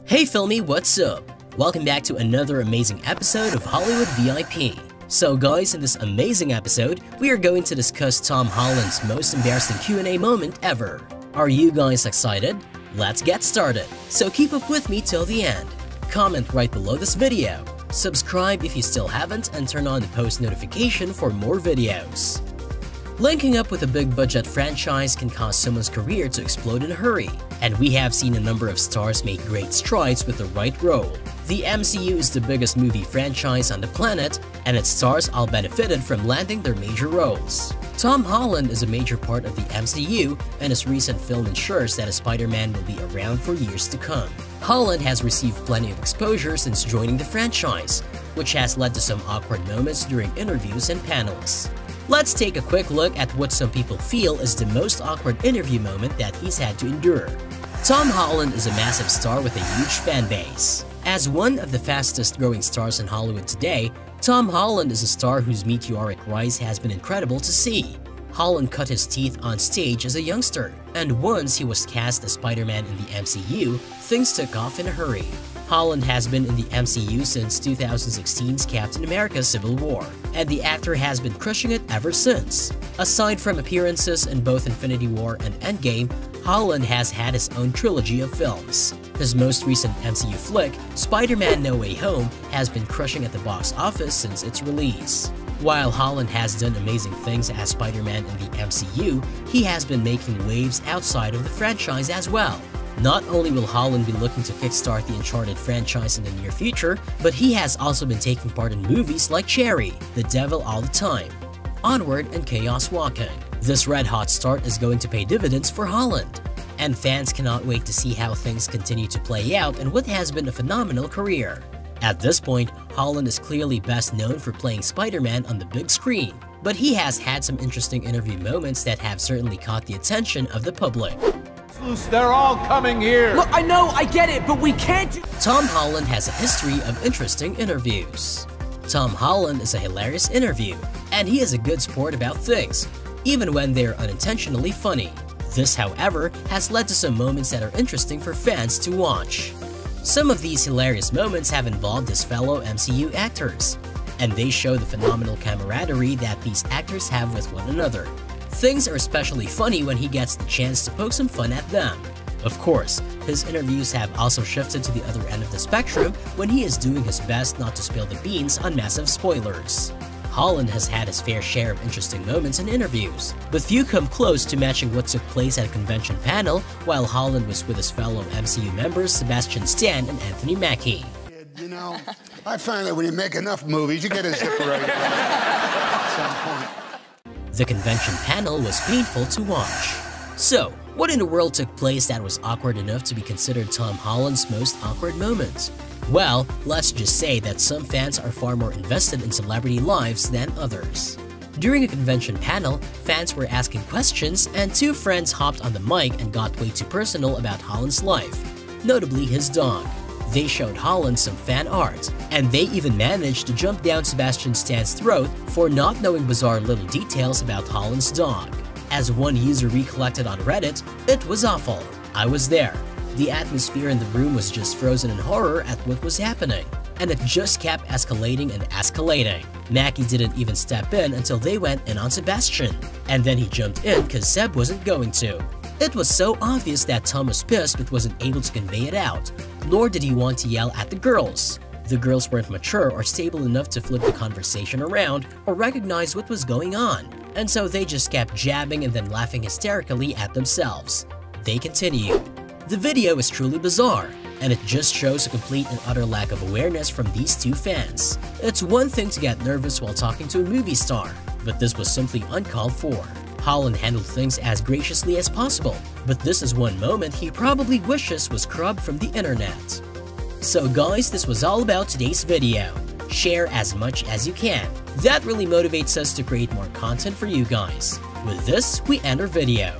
Hey Filmy, what's up? Welcome back to another amazing episode of Hollywood VIP. So guys, in this amazing episode, we are going to discuss Tom Holland's most embarrassing Q&A moment ever. Are you guys excited? Let's get started. So keep up with me till the end. Comment right below this video. Subscribe if you still haven't and turn on the post notification for more videos. Linking up with a big budget franchise can cause someone's career to explode in a hurry, and we have seen a number of stars make great strides with the right role. The MCU is the biggest movie franchise on the planet, and its stars all benefited from landing their major roles. Tom Holland is a major part of the MCU, and his recent film ensures that a Spider-Man will be around for years to come. Holland has received plenty of exposure since joining the franchise, which has led to some awkward moments during interviews and panels. Let's take a quick look at what some people feel is the most awkward interview moment that he's had to endure. Tom Holland is a massive star with a huge fan base. As one of the fastest growing stars in Hollywood today, Tom Holland is a star whose meteoric rise has been incredible to see. Holland cut his teeth on stage as a youngster, and once he was cast as Spider-Man in the MCU, things took off in a hurry. Holland has been in the MCU since 2016's Captain America: Civil War, and the actor has been crushing it ever since. Aside from appearances in both Infinity War and Endgame, Holland has had his own trilogy of films. His most recent MCU flick, Spider-Man: No Way Home, has been crushing at the box office since its release. While Holland has done amazing things as Spider-Man in the MCU, he has been making waves outside of the franchise as well. Not only will Holland be looking to kickstart the Uncharted franchise in the near future, but he has also been taking part in movies like Cherry, The Devil All the Time, Onward, and Chaos Walking. This red-hot start is going to pay dividends for Holland, and fans cannot wait to see how things continue to play out in what has been a phenomenal career. At this point, Holland is clearly best known for playing Spider-Man on the big screen, but he has had some interesting interview moments that have certainly caught the attention of the public. They're all coming here. Look, I know, I get it, but we can't do— Tom Holland has a history of interesting interviews. Tom Holland is a hilarious interview, and he is a good sport about things, even when they're unintentionally funny. This, however, has led to some moments that are interesting for fans to watch. Some of these hilarious moments have involved his fellow MCU actors, and they show the phenomenal camaraderie that these actors have with one another. Things are especially funny when he gets the chance to poke some fun at them. Of course, his interviews have also shifted to the other end of the spectrum when he is doing his best not to spill the beans on massive spoilers. Holland has had his fair share of interesting moments in interviews, but few come close to matching what took place at a convention panel while Holland was with his fellow MCU members Sebastian Stan and Anthony Mackie. You know, I find that when you make enough movies, you get a zipper right at some point. The convention panel was painful to watch. So, what in the world took place that was awkward enough to be considered Tom Holland's most awkward moment? Well, let's just say that some fans are far more invested in celebrity lives than others. During a convention panel, fans were asking questions and two friends hopped on the mic and got way too personal about Holland's life, notably his dog. They showed Holland some fan art, and they even managed to jump down Sebastian Stan's throat for not knowing bizarre little details about Holland's dog. As one user recollected on Reddit, "It was awful. I was there. The atmosphere in the room was just frozen in horror at what was happening, and it just kept escalating and escalating. Mackie didn't even step in until they went in on Sebastian, and then he jumped in because Seb wasn't going to. It was so obvious that Tom was pissed but wasn't able to convey it out, nor did he want to yell at the girls. The girls weren't mature or stable enough to flip the conversation around or recognize what was going on, and so they just kept jabbing and then laughing hysterically at themselves." They continued. The video is truly bizarre, and it just shows a complete and utter lack of awareness from these two fans. It's one thing to get nervous while talking to a movie star, but this was simply uncalled for. Holland handled things as graciously as possible, but this is one moment he probably wishes was scrubbed from the internet. So guys, this was all about today's video. Share as much as you can. That really motivates us to create more content for you guys. With this, we end our video.